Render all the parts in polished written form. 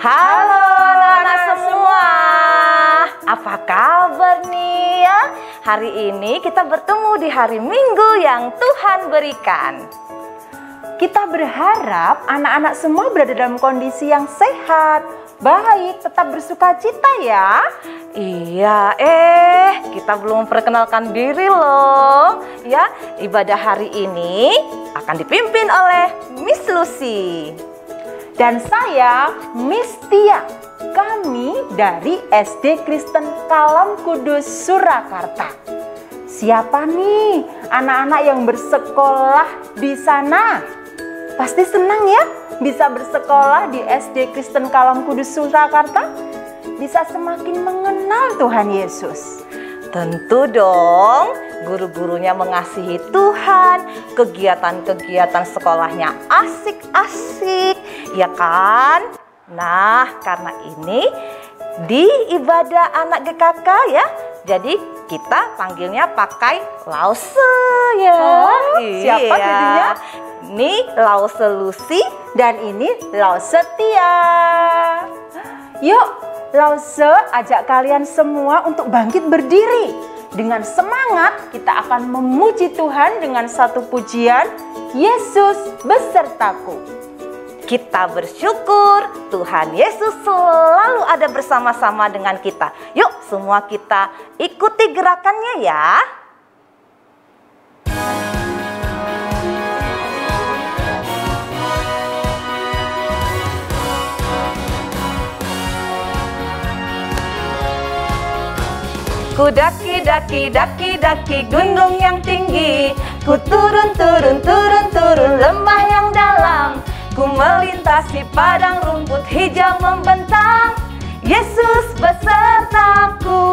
Halo anak-anak semua, apa kabar nih ya? Hari ini kita bertemu di hari Minggu yang Tuhan berikan. Kita berharap anak-anak semua berada dalam kondisi yang sehat, baik, tetap bersuka cita ya. Iya, kita belum memperkenalkan diri loh. Ya, ibadah hari ini akan dipimpin oleh Miss Lucy. Dan saya, Miss Tia. Kami dari SD Kristen Kalam Kudus Surakarta. Siapa nih anak-anak yang bersekolah di sana? Pasti senang ya bisa bersekolah di SD Kristen Kalam Kudus Surakarta. Bisa semakin mengenal Tuhan Yesus. Tentu dong, guru-gurunya mengasihi Tuhan, kegiatan-kegiatan sekolahnya asik-asik, ya kan? Nah, karena ini di ibadah anak GKK ya, jadi kita panggilnya pakai lause ya. Oh, siapa jadinya? Ini lause Lucy dan ini lause Tia. Yuk, lause ajak kalian semua untuk bangkit berdiri. Dengan semangat kita akan memuji Tuhan dengan satu pujian, Yesus besertaku. Kita bersyukur Tuhan Yesus selalu ada bersama-sama dengan kita. Yuk semua kita ikuti gerakannya ya. Ku daki, daki, daki, daki gunung yang tinggi. Ku turun, turun, turun, turun lembah yang dalam. Ku melintasi padang rumput hijau membentang. Yesus besertaku.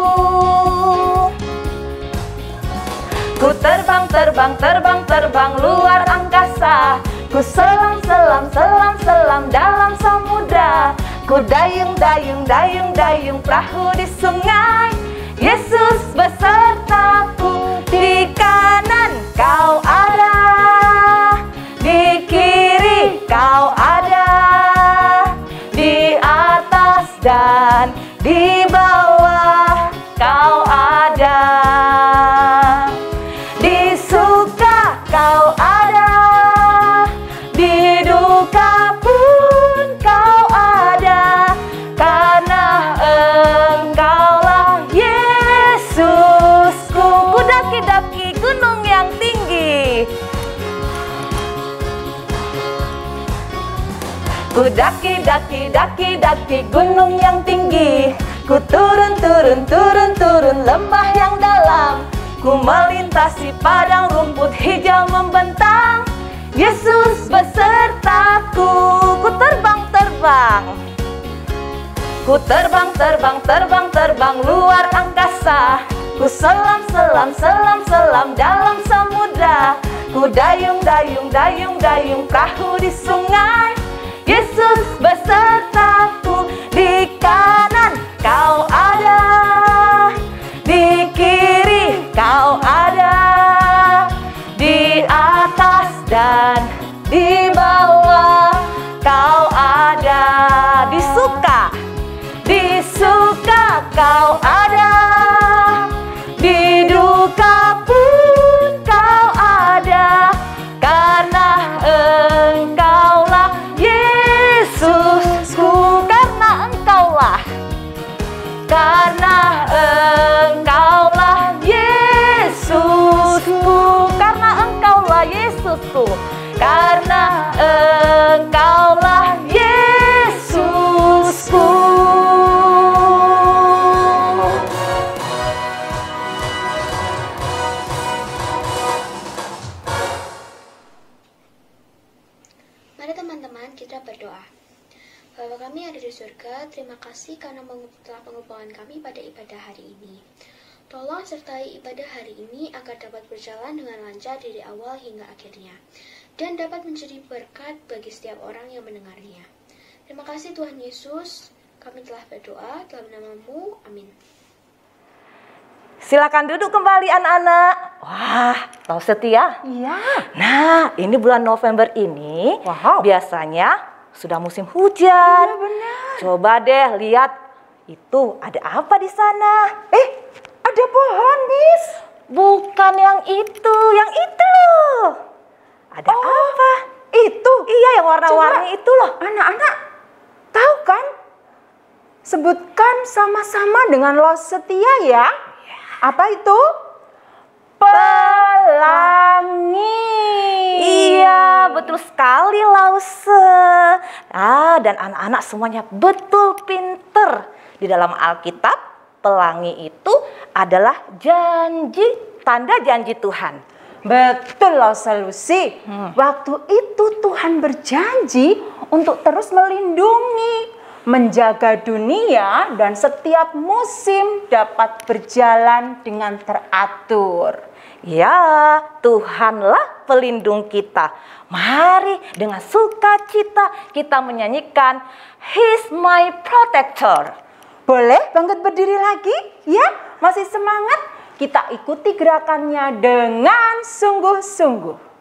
Ku terbang, terbang, terbang, terbang luar angkasa. Ku selam, selam, selam, selam dalam samudra. Ku dayung, dayung, dayung, dayung perahu di sungai. Yesus besertaku. Di kanan kau ada, di kiri kau ada, di atas dan di bawah kau ada, di suka kau ada, di duka pun kau ada, karena Engkaulah Yesusku. Ku daki-daki gunung yang tinggi. Ku daki, daki, daki, daki gunung yang tinggi. Ku turun, turun, turun, turun lembah yang dalam. Ku melintasi padang rumput hijau membentang. Yesus besertaku. Ku terbang, terbang. Ku terbang, terbang, terbang, terbang luar angkasa. Ku selam, selam, selam, selam dalam samudra. Ku dayung, dayung, dayung, dayung perahu di sungai. Yesus besertaku. Di kanan kau ada, di kiri kau ada, di atas dan di bawah kau ada, di suka kau ada, di duka pun kau ada, karena Engkaulah Yesusku. Karena Engkaulah Yesusku, karena Engkaulah Yesusku, karena Engkaulah Yesusku. Mari teman-teman kita berdoa. Bapa kami yang ada di surga, terima kasih karena telah mengumpulkan kami pada ibadah hari ini. Tolong sertai ibadah hari ini agar dapat berjalan dengan lancar dari awal hingga akhirnya, dan dapat menjadi berkat bagi setiap orang yang mendengarnya. Terima kasih Tuhan Yesus, kami telah berdoa dalam nama-Mu, amin. Silakan duduk kembali anak-anak. Wah, lause Tia. Iya. Nah, ini bulan November ini biasanya sudah musim hujan. Iya, benar. Coba deh lihat, itu ada apa di sana? Ada pohon, Miss. Bukan yang itu loh. Ada apa? Itu. Iya, yang warna-warni itu loh. Anak-anak tahu kan? Sebutkan sama-sama dengan lo setia ya. Apa itu? Pelangi. Iya, betul sekali Lause. Dan anak-anak semuanya betul pinter. Di dalam Alkitab, pelangi itu adalah janji, tanda janji Tuhan. Betul loh Lucy. Waktu itu Tuhan berjanji untuk terus melindungi, menjaga dunia dan setiap musim dapat berjalan dengan teratur. Ya, Tuhanlah pelindung kita. Mari dengan sukacita kita menyanyikan He's my protector. Boleh bangkit berdiri lagi? Ya, masih semangat? Kita ikuti gerakannya dengan sungguh-sungguh.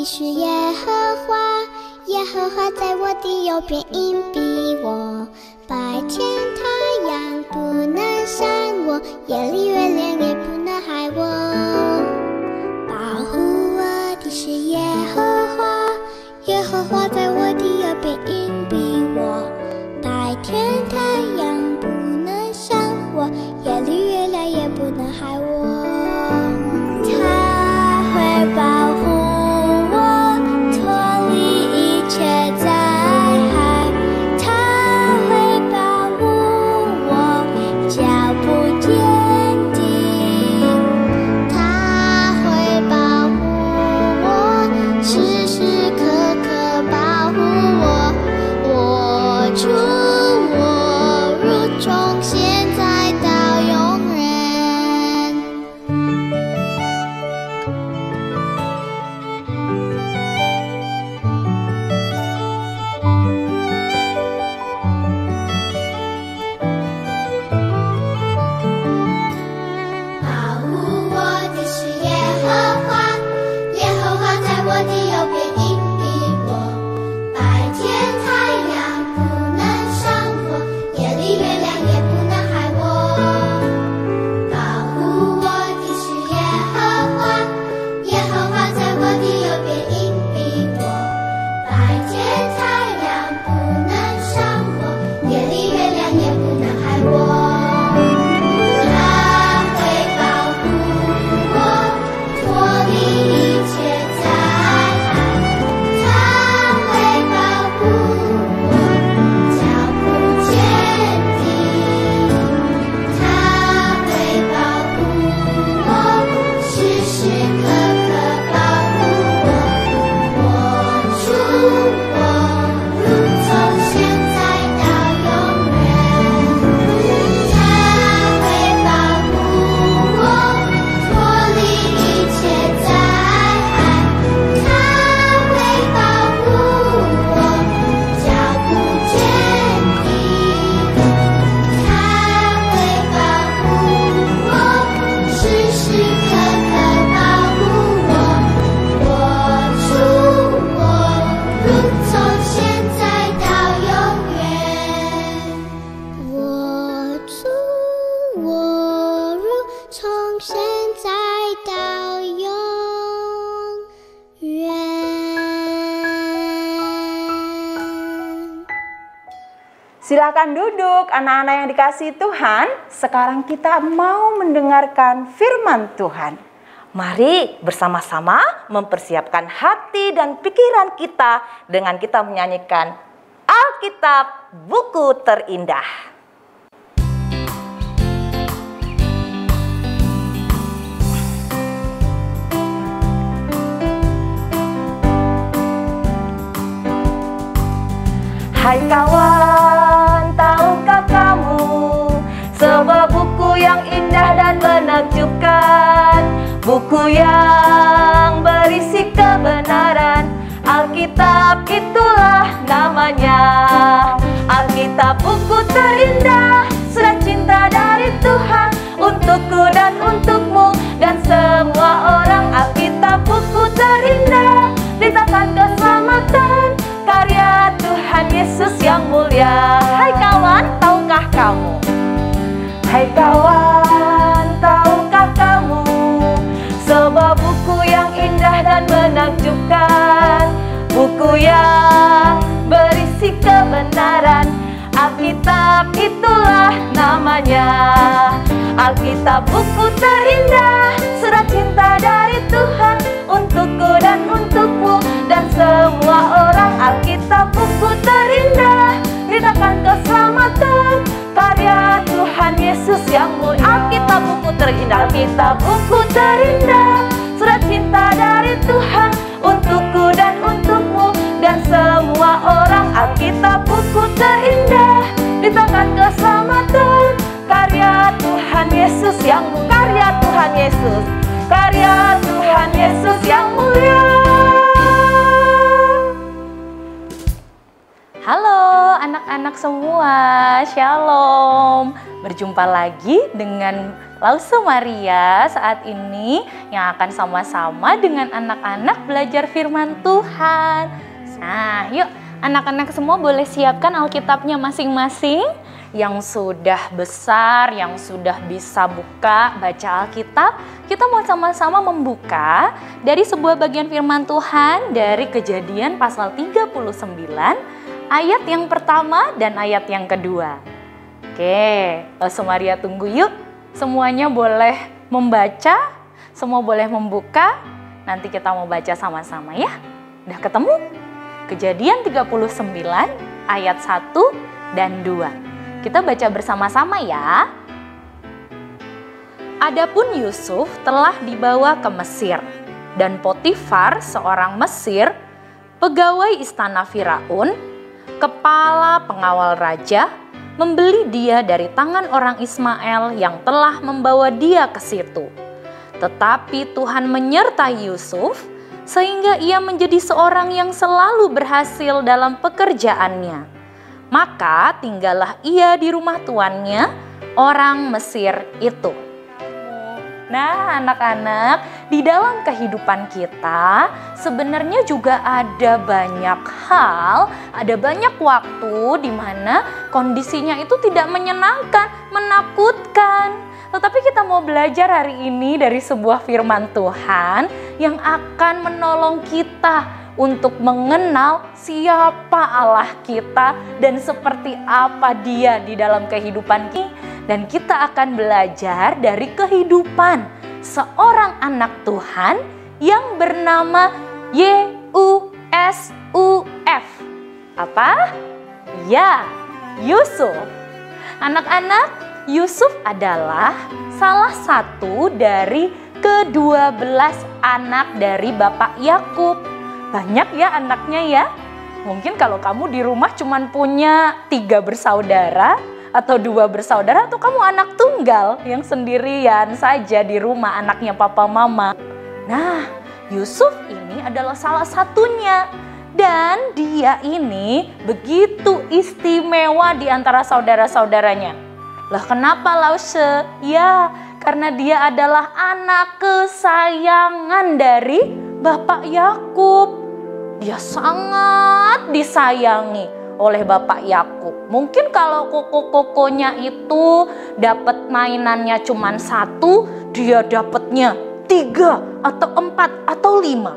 是耶和华，耶和华在我的右边荫庇我。白天太阳不能伤我，夜里月亮也不能害我。保护我的是耶和华，耶和华在我的右边荫庇我。白天太阳不能伤我，夜里月亮也不能害我。他会保护Silakan duduk anak-anak yang dikasihi Tuhan. Sekarang kita mau mendengarkan firman Tuhan. Mari bersama-sama mempersiapkan hati dan pikiran kita dengan kita menyanyikan Alkitab Buku Terindah. Hai kawan, tahukah kamu sebuah buku yang indah dan menakjubkan, buku yang berisi kebenaran, Alkitab itulah namanya. Alkitab buku terindah, surat cinta dari Tuhan untukku dan untukmu dan semua orang. Alkitab buku terindah, beritakan keselamatan karya Tuhan Yesus yang mulia. Alkitab buku terindah, Alkitab buku terindah, surat cinta dari Tuhan untukku dan untukmu dan semua orang. Alkitab buku terindah, beritakan keselamatan karya Tuhan Yesus yang mulia. Karya Tuhan Yesus, karya Tuhan Yesus yang mulia. Halo anak-anak semua, Shalom. Berjumpa lagi dengan Lause Maria saat ini yang akan sama-sama dengan anak-anak belajar firman Tuhan. Nah, yuk anak-anak semua boleh siapkan Alkitabnya masing-masing. Yang sudah besar, yang sudah bisa buka, baca Alkitab, kita mau sama-sama membuka dari sebuah bagian firman Tuhan dari Kejadian pasal 39, ayat yang pertama dan ayat yang kedua. Oke, Lause Maria tunggu yuk. Semuanya boleh membaca, semua boleh membuka. Nanti kita mau baca sama-sama ya. Udah ketemu? Kejadian 39 ayat 1 dan 2. Kita baca bersama-sama ya. Adapun Yusuf telah dibawa ke Mesir, dan Potifar seorang Mesir, pegawai istana Firaun, kepala pengawal raja, membeli dia dari tangan orang Ismail yang telah membawa dia ke situ. Tetapi Tuhan menyertai Yusuf, sehingga ia menjadi seorang yang selalu berhasil dalam pekerjaannya. Maka tinggallah ia di rumah tuannya, orang Mesir itu. Nah anak-anak, di dalam kehidupan kita sebenarnya juga ada banyak hal, ada banyak waktu di mana kondisinya itu tidak menyenangkan, menakutkan. Tetapi kita mau belajar hari ini dari sebuah firman Tuhan yang akan menolong kita untuk mengenal siapa Allah kita dan seperti apa Dia di dalam kehidupan kita. Dan kita akan belajar dari kehidupan seorang anak Tuhan yang bernama Yusuf. Apa? Ya, Yusuf. Anak-anak, Yusuf adalah salah satu dari ke-12 anak dari Bapak Yakub. Banyak ya anaknya ya. Mungkin kalau kamu di rumah cuma punya 3 bersaudara atau 2 bersaudara, atau kamu anak tunggal yang sendirian saja di rumah, anaknya papa mama. Nah, Yusuf ini adalah salah satunya. Dan dia ini begitu istimewa di antara saudara-saudaranya. Lah kenapa Lause? Ya, karena dia adalah anak kesayangan dari Bapak Yakub. Dia sangat disayangi oleh Bapak Yakub. Mungkin kalau koko-kokonya itu dapat mainannya cuma 1, dia dapatnya 3 atau 4 atau 5.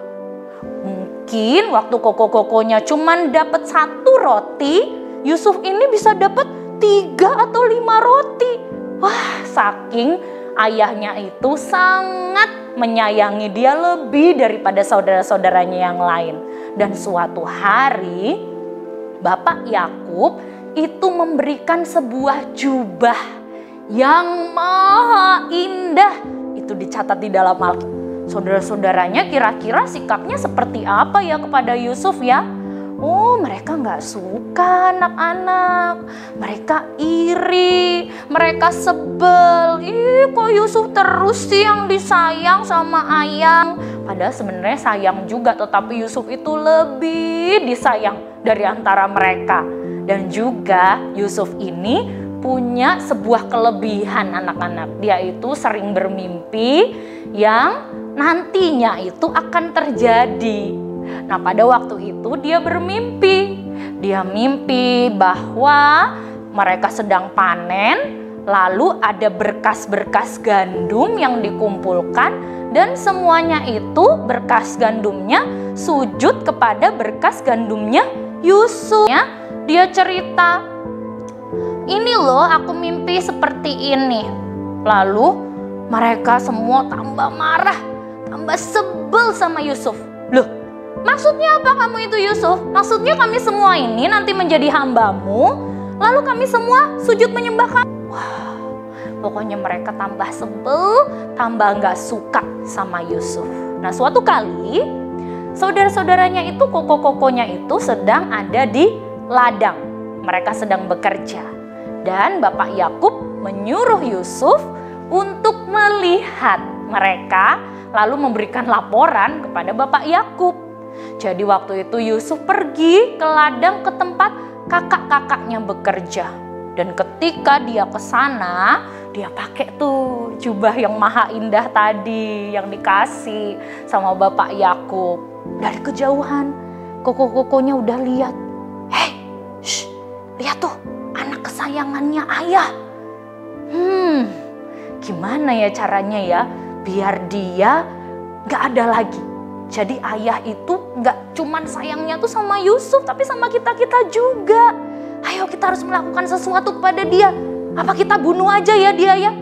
Mungkin waktu koko-kokonya cuma dapat 1 roti, Yusuf ini bisa dapat 3 atau 5 roti. Wah, saking ayahnya itu sangat menyayangi dia lebih daripada saudara-saudaranya yang lain. Dan suatu hari Bapak Yakub itu memberikan sebuah jubah yang maha indah. Itu dicatat di dalam Alkitab. Saudara-saudaranya kira-kira sikapnya seperti apa ya kepada Yusuf ya? Oh, mereka nggak suka anak-anak. Mereka iri, mereka sebel. Ih, kok Yusuf terus sih yang disayang sama ayah? Padahal sebenarnya sayang juga, tetapi Yusuf itu lebih disayang dari antara mereka. Dan juga Yusuf ini punya sebuah kelebihan anak-anak. Dia itu sering bermimpi yang nantinya itu akan terjadi. Nah, pada waktu itu dia bermimpi. Dia mimpi bahwa mereka sedang panen, lalu ada berkas-berkas gandum yang dikumpulkan dan semuanya itu berkas gandumnya sujud kepada berkas gandumnya Yusuf. Dia cerita, ini loh aku mimpi seperti ini. Lalu mereka semua tambah marah, tambah sebel sama Yusuf. Loh, maksudnya apa kamu itu Yusuf? Maksudnya kami semua ini nanti menjadi hambamu, lalu kami semua sujud menyembah kamu. Wah, pokoknya mereka tambah sebel, tambah gak suka sama Yusuf. Nah, suatu kali saudara-saudaranya itu, koko-kokonya itu sedang ada di ladang. Mereka sedang bekerja. Dan Bapak Yakub menyuruh Yusuf untuk melihat mereka, lalu memberikan laporan kepada Bapak Yakub. Jadi waktu itu Yusuf pergi ke ladang ke tempat kakak-kakaknya bekerja. Dan ketika dia ke sana, dia pakai tuh jubah yang maha indah tadi yang dikasih sama Bapak Yakub. Dari kejauhan, koko-kokonya udah lihat. Hei, lihat tuh anak kesayangannya ayah. Gimana ya caranya ya biar dia gak ada lagi. Jadi ayah itu gak cuman sayangnya tuh sama Yusuf, tapi sama kita-kita juga. Ayo kita harus melakukan sesuatu kepada dia. Apa kita bunuh aja ya dia ya?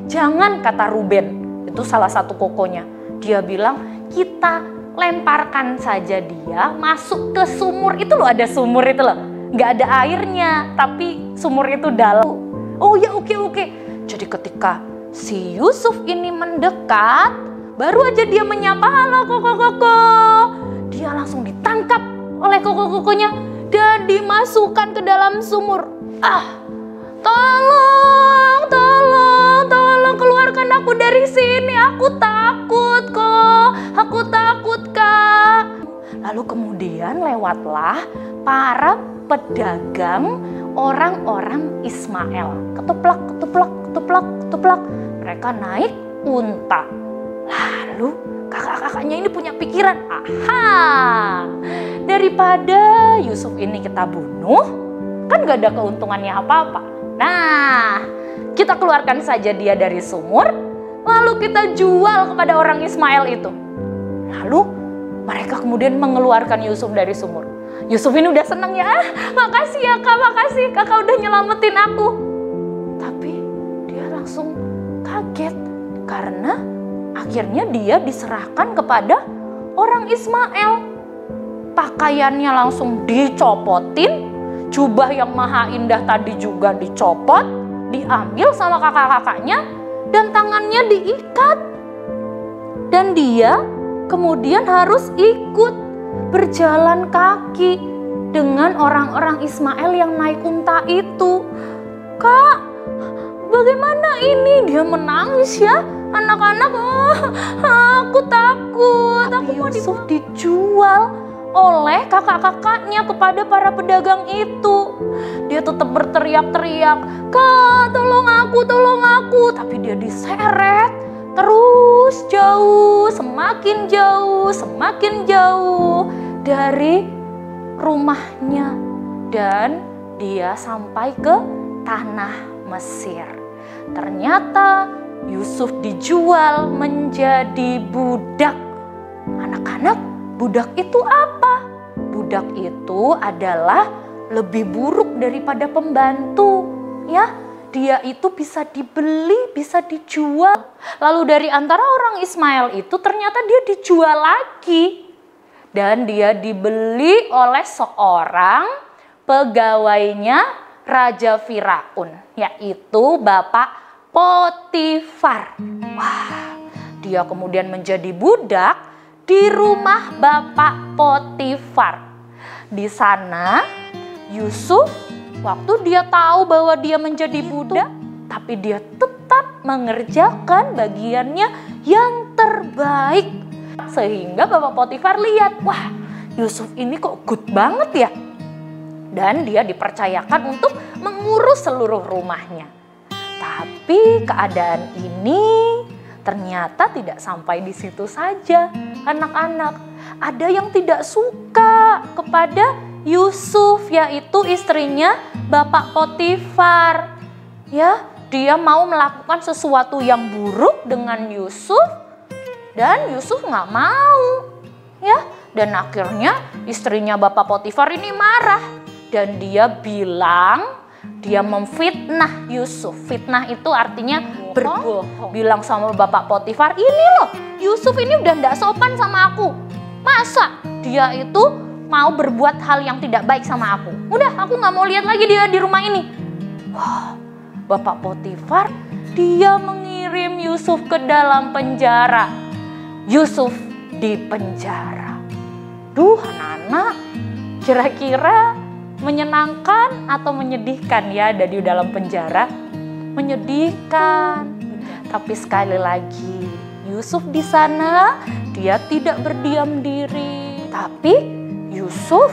Jangan, kata Ruben. Itu salah satu kokonya. Dia bilang kita lemparkan saja dia masuk ke sumur. Itu loh, ada sumur itu loh. Gak ada airnya, tapi sumur itu dalam. Oh ya, oke. Jadi ketika si Yusuf ini mendekat, baru aja dia menyapa, halo koko-koko. Dia langsung ditangkap oleh koko-kokonya dan dimasukkan ke dalam sumur. Tolong keluarkan aku dari sini. Aku takut kok. Aku takut Kak. Lalu kemudian lewatlah para pedagang orang-orang Ismail. Ketuplak. Mereka naik unta. Lalu kakak-kakaknya ini punya pikiran, daripada Yusuf ini kita bunuh, kan gak ada keuntungannya apa-apa. Nah, kita keluarkan saja dia dari sumur, lalu kita jual kepada orang Ismail itu. Lalu mereka kemudian mengeluarkan Yusuf dari sumur. Yusuf ini udah seneng ya, makasih ya Kak, makasih Kakak udah nyelamatin aku. Tapi dia langsung kaget karena akhirnya dia diserahkan kepada orang Ismail. Pakaiannya langsung dicopotin, jubah yang maha indah tadi juga dicopot, diambil sama kakak-kakaknya, dan tangannya diikat. Dan dia kemudian harus ikut berjalan kaki dengan orang-orang Ismail yang naik unta itu. Kak, bagaimana ini? Dia menangis ya. Anak-anak, aku takut. Aku mau dijual oleh kakak-kakaknya kepada para pedagang itu. Dia tetap berteriak-teriak, Kak, tolong aku. Tapi dia diseret terus jauh, semakin jauh dari rumahnya. Dan dia sampai ke tanah Mesir. Ternyata Yusuf dijual menjadi budak. Anak-anak, budak itu apa? Budak itu adalah lebih buruk daripada pembantu, ya. Dia itu bisa dibeli, bisa dijual. Lalu dari antara orang Ismail itu ternyata dia dijual lagi. Dan dia dibeli oleh seorang pegawainya Raja Firaun, yaitu Bapak Potifar. Wah, dia kemudian menjadi budak di rumah Bapak Potifar. Di sana Yusuf, waktu dia tahu bahwa dia menjadi budak, tapi dia tetap mengerjakan bagiannya yang terbaik. Sehingga Bapak Potifar lihat, wah, Yusuf ini kok good banget ya. Dan dia dipercayakan untuk mengurus seluruh rumahnya. Tapi keadaan ini ternyata tidak sampai di situ saja, anak-anak. Ada yang tidak suka kepada Yusuf, yaitu istrinya Bapak Potifar. Ya, dia mau melakukan sesuatu yang buruk dengan Yusuf, dan Yusuf nggak mau. Ya, dan akhirnya istrinya Bapak Potifar ini marah, dan dia bilang dia memfitnah Yusuf. Fitnah itu artinya berbohong. Bilang sama Bapak Potifar, ini loh Yusuf ini udah nggak sopan sama aku. Masa dia itu mau berbuat hal yang tidak baik sama aku. Udah, aku nggak mau lihat lagi dia di rumah ini. Wah, Bapak Potifar dia mengirim Yusuf ke dalam penjara. Yusuf di penjara. Duh, anak-anak, kira-kira menyenangkan atau menyedihkan ya ada di dalam penjara? Menyedihkan. Tapi sekali lagi, Yusuf di sana dia tidak berdiam diri. Tapi Yusuf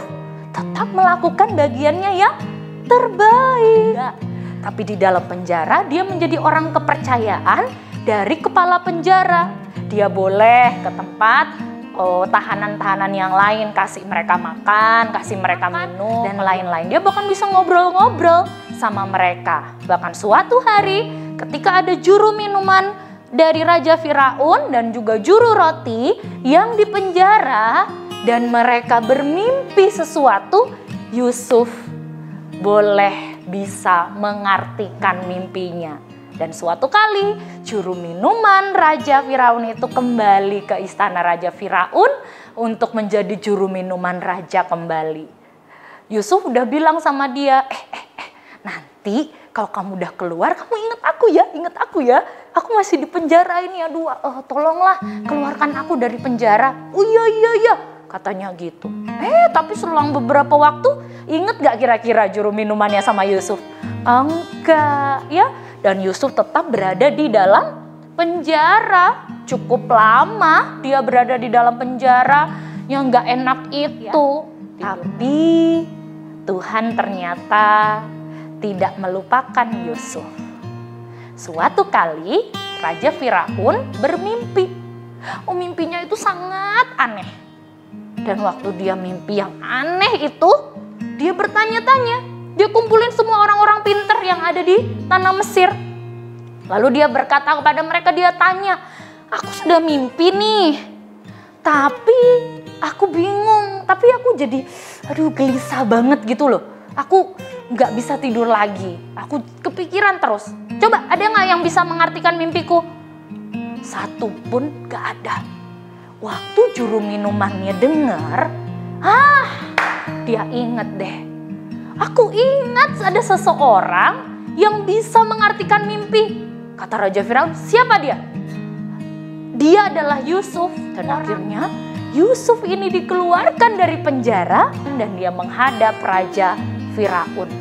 tetap melakukan bagiannya yang terbaik. Tapi di dalam penjara dia menjadi orang kepercayaan dari kepala penjara. Dia boleh ke tempat tahanan-tahanan yang lain, kasih mereka makan, kasih mereka minum, dan lain-lain. Dia bahkan bisa ngobrol-ngobrol sama mereka. Bahkan suatu hari ketika ada juru minuman dari Raja Firaun dan juga juru roti yang dipenjara dan mereka bermimpi sesuatu, Yusuf boleh bisa mengartikan mimpinya. Dan suatu kali juru minuman Raja Firaun itu kembali ke istana Raja Firaun untuk menjadi juru minuman raja kembali. Yusuf udah bilang sama dia, nanti kalau kamu udah keluar kamu ingat aku ya. Aku masih di penjara ini, aduh tolonglah keluarkan aku dari penjara. Oh iya, katanya gitu. Tapi selang beberapa waktu, inget gak kira-kira juru minumannya sama Yusuf? Enggak ya. Dan Yusuf tetap berada di dalam penjara. Cukup lama dia berada di dalam penjara yang gak enak itu. Tapi Tuhan ternyata tidak melupakan Yusuf. Suatu kali Raja Firaun bermimpi. Mimpinya itu sangat aneh. Dan waktu dia mimpi yang aneh itu, dia bertanya-tanya. Dia kumpulin semua orang-orang pintar yang ada di tanah Mesir. Lalu dia berkata kepada mereka, dia tanya, aku sudah mimpi nih, tapi aku bingung, tapi aku jadi gelisah banget gitu loh. Aku nggak bisa tidur lagi, aku kepikiran terus. Coba ada nggak yang bisa mengartikan mimpiku? Satu pun nggak ada. Waktu juru minumannya dengar, dia inget deh. Aku ingat ada seseorang yang bisa mengartikan mimpi. Kata Raja Firaun, siapa dia? Dia adalah Yusuf. Dan akhirnya Yusuf ini dikeluarkan dari penjara dan dia menghadap Raja Firaun.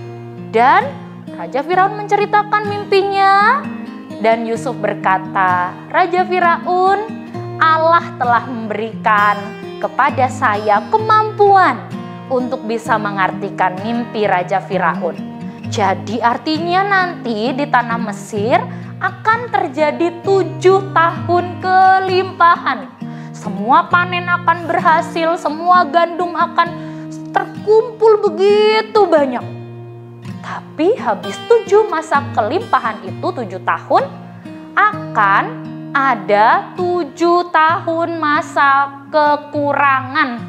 Dan Raja Firaun menceritakan mimpinya. Dan Yusuf berkata, Raja Firaun, Allah telah memberikan kepada saya kemampuan untuk bisa mengartikan mimpi Raja Firaun. Jadi artinya nanti di tanah Mesir akan terjadi 7 tahun kelimpahan. Semua panen akan berhasil, semua gandum akan terkumpul begitu banyak. Tapi habis 7 masa kelimpahan itu, 7 tahun, akan ada 7 tahun masa kekurangan,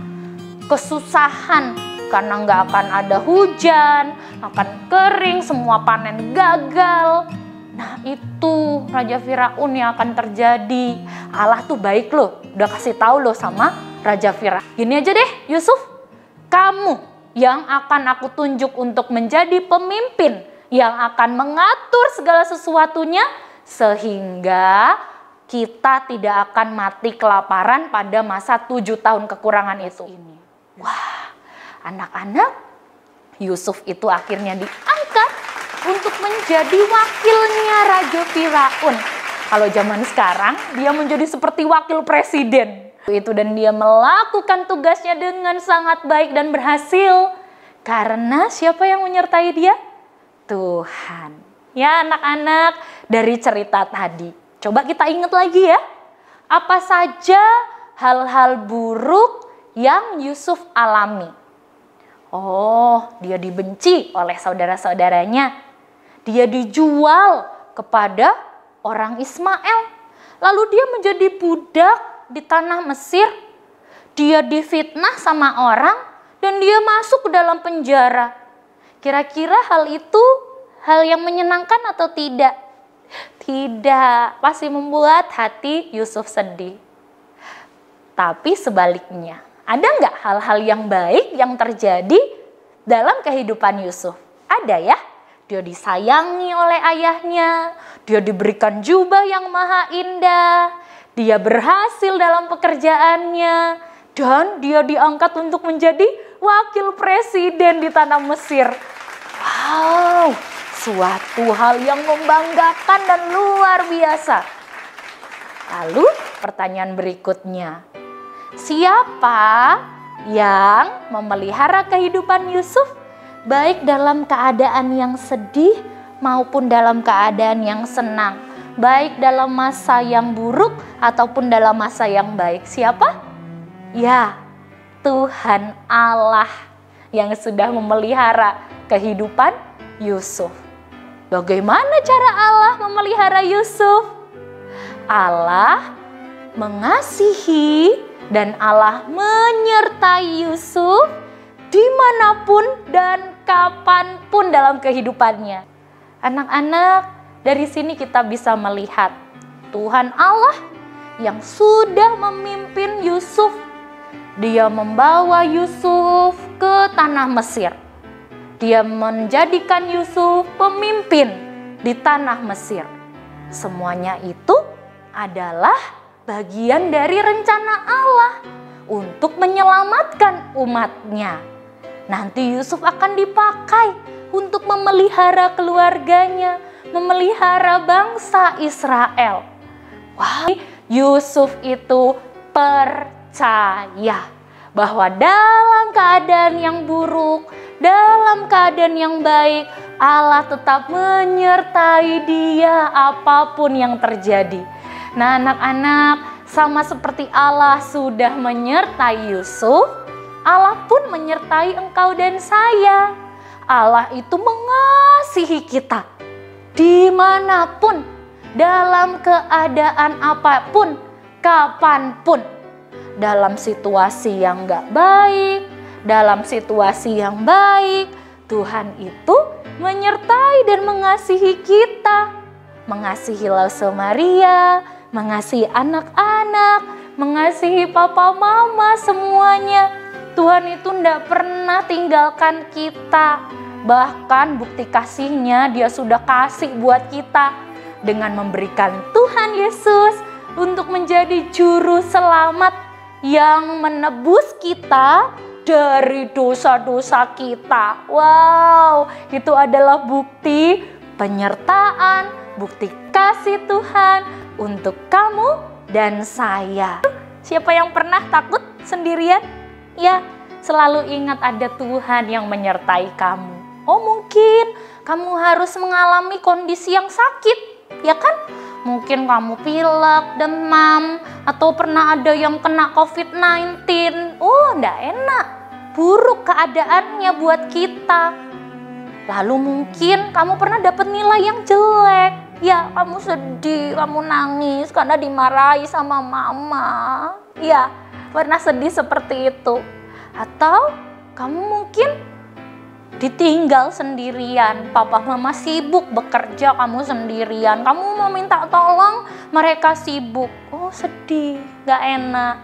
kesusahan, karena nggak akan ada hujan, akan kering, semua panen gagal. Nah itu Raja Firaun yang akan terjadi. Allah tuh baik loh, udah kasih tahu loh sama Raja Firaun. Gini aja deh Yusuf, kamu yang akan aku tunjuk untuk menjadi pemimpin yang akan mengatur segala sesuatunya sehingga kita tidak akan mati kelaparan pada masa 7 tahun kekurangan itu. Wah, anak-anak, Yusuf itu akhirnya diangkat untuk menjadi wakilnya Raja Firaun. Kalau zaman sekarang, dia menjadi seperti wakil presiden. Dan dia melakukan tugasnya dengan sangat baik dan berhasil. Karena siapa yang menyertai dia? Tuhan. Ya anak-anak, dari cerita tadi, coba kita ingat lagi ya. Apa saja hal-hal buruk yang Yusuf alami? Oh, dia dibenci oleh saudara-saudaranya. Dia dijual kepada orang Ismail. Lalu dia menjadi budak di tanah Mesir. Dia difitnah sama orang dan dia masuk ke dalam penjara. Kira-kira hal itu hal yang menyenangkan atau tidak? Tidak, pasti membuat hati Yusuf sedih. Tapi sebaliknya, ada nggak hal-hal yang baik yang terjadi dalam kehidupan Yusuf? Ada ya, dia disayangi oleh ayahnya, dia diberikan jubah yang maha indah, dia berhasil dalam pekerjaannya, dan dia diangkat untuk menjadi wakil presiden di tanah Mesir. Wow, suatu hal yang membanggakan dan luar biasa. Lalu pertanyaan berikutnya, siapa yang memelihara kehidupan Yusuf baik dalam keadaan yang sedih maupun dalam keadaan yang senang, baik dalam masa yang buruk ataupun dalam masa yang baik? Siapa? Ya, Tuhan Allah yang sudah memelihara kehidupan Yusuf. Bagaimana cara Allah memelihara Yusuf? Allah mengasihi dan Allah menyertai Yusuf dimanapun dan kapanpun dalam kehidupannya. Anak-anak, dari sini kita bisa melihat Tuhan Allah yang sudah memimpin Yusuf. Dia membawa Yusuf ke tanah Mesir. Dia menjadikan Yusuf pemimpin di tanah Mesir. Semuanya itu adalah bagian dari rencana Allah untuk menyelamatkan umatnya. Nanti Yusuf akan dipakai untuk memelihara keluarganya, memelihara bangsa Israel. Wah, Yusuf itu percaya bahwa dalam keadaan yang buruk, dalam keadaan yang baik, Allah tetap menyertai dia apapun yang terjadi. Nah, anak-anak, sama seperti Allah sudah menyertai Yusuf, Allah pun menyertai engkau dan saya. Allah itu mengasihi kita dimanapun, dalam keadaan apapun, kapanpun. Dalam situasi yang gak baik, dalam situasi yang baik, Tuhan itu menyertai dan mengasihi kita. Mengasihi Lause Maria, mengasihi anak-anak, mengasihi papa mama semuanya. Tuhan itu tidak pernah tinggalkan kita. Bahkan bukti kasihnya dia sudah kasih buat kita dengan memberikan Tuhan Yesus untuk menjadi juru selamat yang menebus kita dari dosa-dosa kita. Wow, itu adalah bukti penyertaan, bukti kasih Tuhan untuk kamu dan saya. Siapa yang pernah takut sendirian? Ya, selalu ingat ada Tuhan yang menyertai kamu. Oh, mungkin kamu harus mengalami kondisi yang sakit, ya kan? Mungkin kamu pilek, demam, atau pernah ada yang kena COVID-19. Oh, enggak enak. Buruk keadaannya buat kita. Lalu mungkin kamu pernah dapat nilai yang jelek. Ya, kamu sedih, kamu nangis karena dimarahi sama mama. Ya, pernah sedih seperti itu. Atau kamu mungkin ditinggal sendirian, papa mama sibuk bekerja, kamu sendirian, kamu mau minta tolong, mereka sibuk. Oh, sedih, gak enak.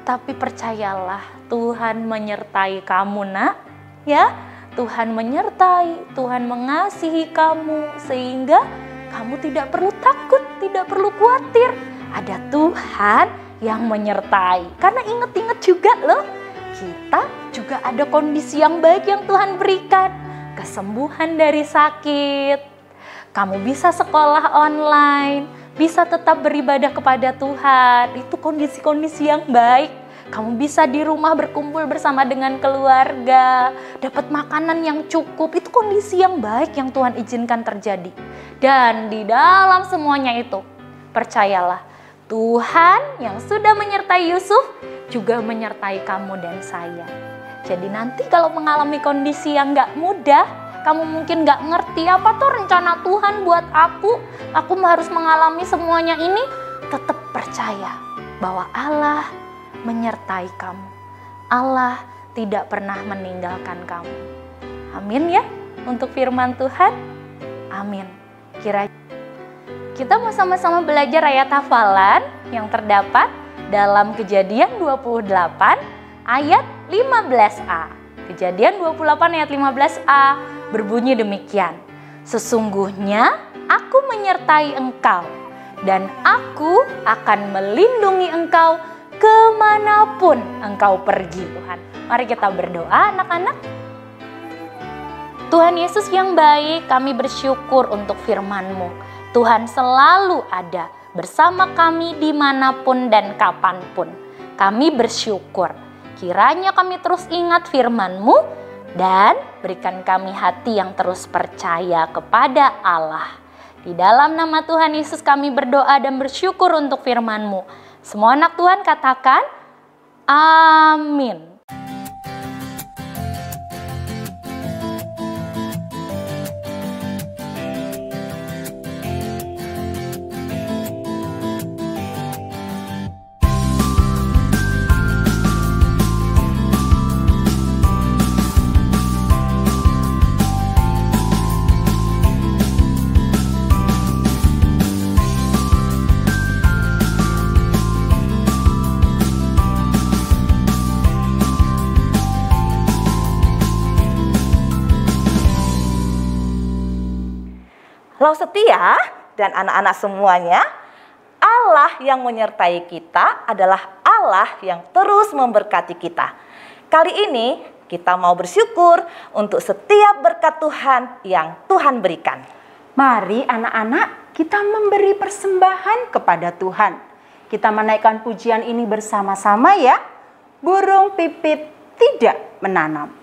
Tapi percayalah, Tuhan menyertai kamu, nak. Ya, Tuhan menyertai, Tuhan mengasihi kamu, sehingga kamu tidak perlu takut, tidak perlu khawatir. Ada Tuhan yang menyertai. Karena ingat-ingat juga loh, kita juga ada kondisi yang baik yang Tuhan berikan. Kesembuhan dari sakit. Kamu bisa sekolah online, bisa tetap beribadah kepada Tuhan. Itu kondisi-kondisi yang baik. Kamu bisa di rumah berkumpul bersama dengan keluarga, dapat makanan yang cukup. Itu kondisi yang baik yang Tuhan izinkan terjadi. Dan di dalam semuanya itu, percayalah, Tuhan yang sudah menyertai Yusuf juga menyertai kamu dan saya. Jadi nanti kalau mengalami kondisi yang gak mudah, kamu mungkin gak ngerti apa tuh rencana Tuhan buat aku harus mengalami semuanya ini, tetap percaya bahwa Allah menyertai kamu. Allah tidak pernah meninggalkan kamu. Amin ya untuk firman Tuhan. Amin. Kiranya kita mau sama-sama belajar ayat hafalan yang terdapat dalam Kejadian 28 ayat 15a. Kejadian 28 ayat 15a berbunyi demikian. Sesungguhnya aku menyertai engkau dan aku akan melindungi engkau kemanapun engkau pergi. Tuhan, mari kita berdoa anak-anak. Tuhan Yesus yang baik, kami bersyukur untuk firman-Mu. Tuhan selalu ada bersama kami dimanapun dan kapanpun. Kami bersyukur. Kiranya kami terus ingat firman-Mu dan berikan kami hati yang terus percaya kepada Allah. Di dalam nama Tuhan Yesus kami berdoa dan bersyukur untuk firman-Mu. Semua anak Tuhan katakan, amin. Lau setia dan anak-anak semuanya, Allah yang menyertai kita adalah Allah yang terus memberkati kita. Kali ini kita mau bersyukur untuk setiap berkat Tuhan yang Tuhan berikan. Mari anak-anak kita memberi persembahan kepada Tuhan. Kita menaikkan pujian ini bersama-sama ya. Burung pipit tidak menanam.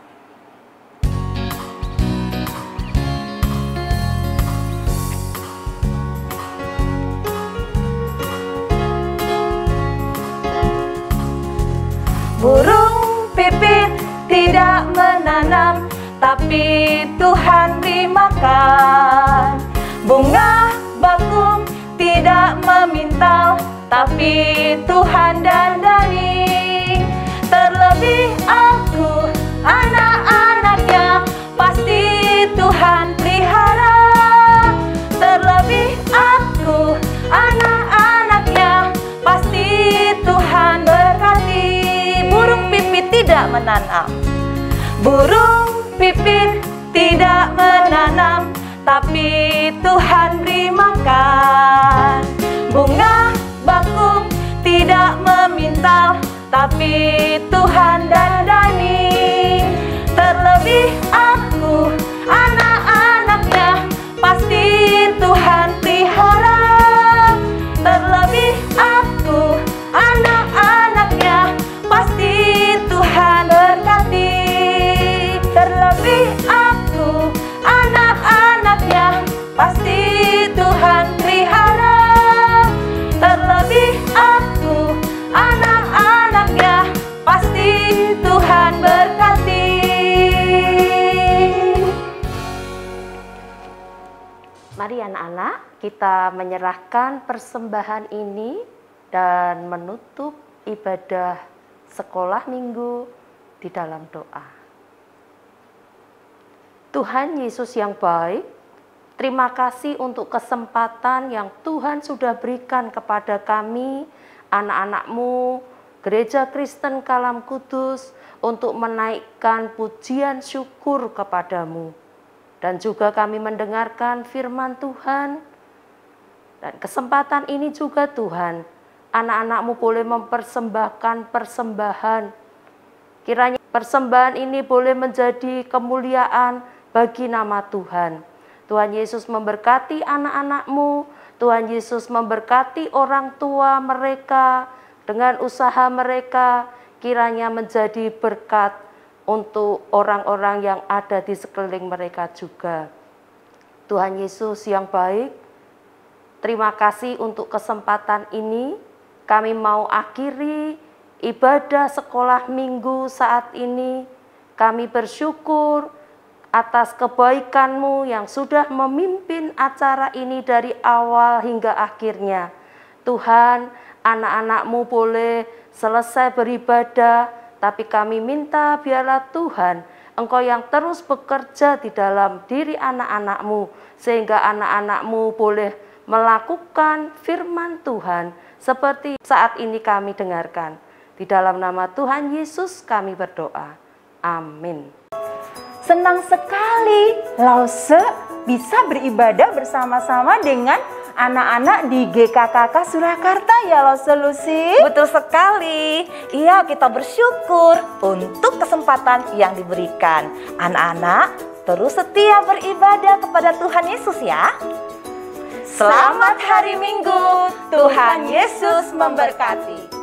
Burung pipit tidak menanam, tapi Tuhan beri makan. Bunga bakung tidak memintal, tapi Tuhan dandani. Terlebih aku, anak-anaknya, pasti Tuhan pelihara. Terlebih aku, anak-anaknya, pasti Tuhan berkati. Burung pipit tidak menanam. Burung pipit tidak menanam, tapi Tuhan beri makan. Bunga bakung tidak memintal, tapi Tuhan dandani. Terlebih aku, anak-anaknya, pasti Tuhan pelihara. Terlebih aku, anak-anaknya, pasti Tuhan berkati. Terlebih aku, anak-anaknya, pasti Tuhan pelihara. Terlebih aku, anak-anaknya, pasti Tuhan berkati. Mari anak-anak, kita menyerahkan persembahan ini dan menutup ibadah sekolah minggu di dalam doa. Tuhan Yesus yang baik, terima kasih untuk kesempatan yang Tuhan sudah berikan kepada kami, anak-anak-Mu, Gereja Kristen Kalam Kudus, untuk menaikkan pujian syukur kepadamu. Dan juga kami mendengarkan firman Tuhan. Dan kesempatan ini juga Tuhan, anak-anak-Mu boleh mempersembahkan persembahan. Kiranya persembahan ini boleh menjadi kemuliaan bagi nama Tuhan. Tuhan Yesus memberkati anak-anak-Mu. Tuhan Yesus memberkati orang tua mereka dengan usaha mereka. Kiranya menjadi berkat untuk orang-orang yang ada di sekeliling mereka juga. Tuhan Yesus yang baik, terima kasih untuk kesempatan ini. Kami mau akhiri ibadah sekolah minggu saat ini. Kami bersyukur atas kebaikan-Mu yang sudah memimpin acara ini dari awal hingga akhirnya. Tuhan, anak-anak-Mu boleh selesai beribadah, tapi kami minta biarlah Tuhan Engkau yang terus bekerja di dalam diri anak-anak-Mu, sehingga anak-anak-Mu boleh melakukan firman Tuhan seperti saat ini kami dengarkan. Di dalam nama Tuhan Yesus kami berdoa. Amin. Senang sekali Lause bisa beribadah bersama-sama dengan anak-anak di GKKK Surakarta ya Lause Lucy. Betul sekali. Iya, kita bersyukur untuk kesempatan yang diberikan. Anak-anak terus setia beribadah kepada Tuhan Yesus ya. Selamat hari Minggu. Tuhan Yesus memberkati.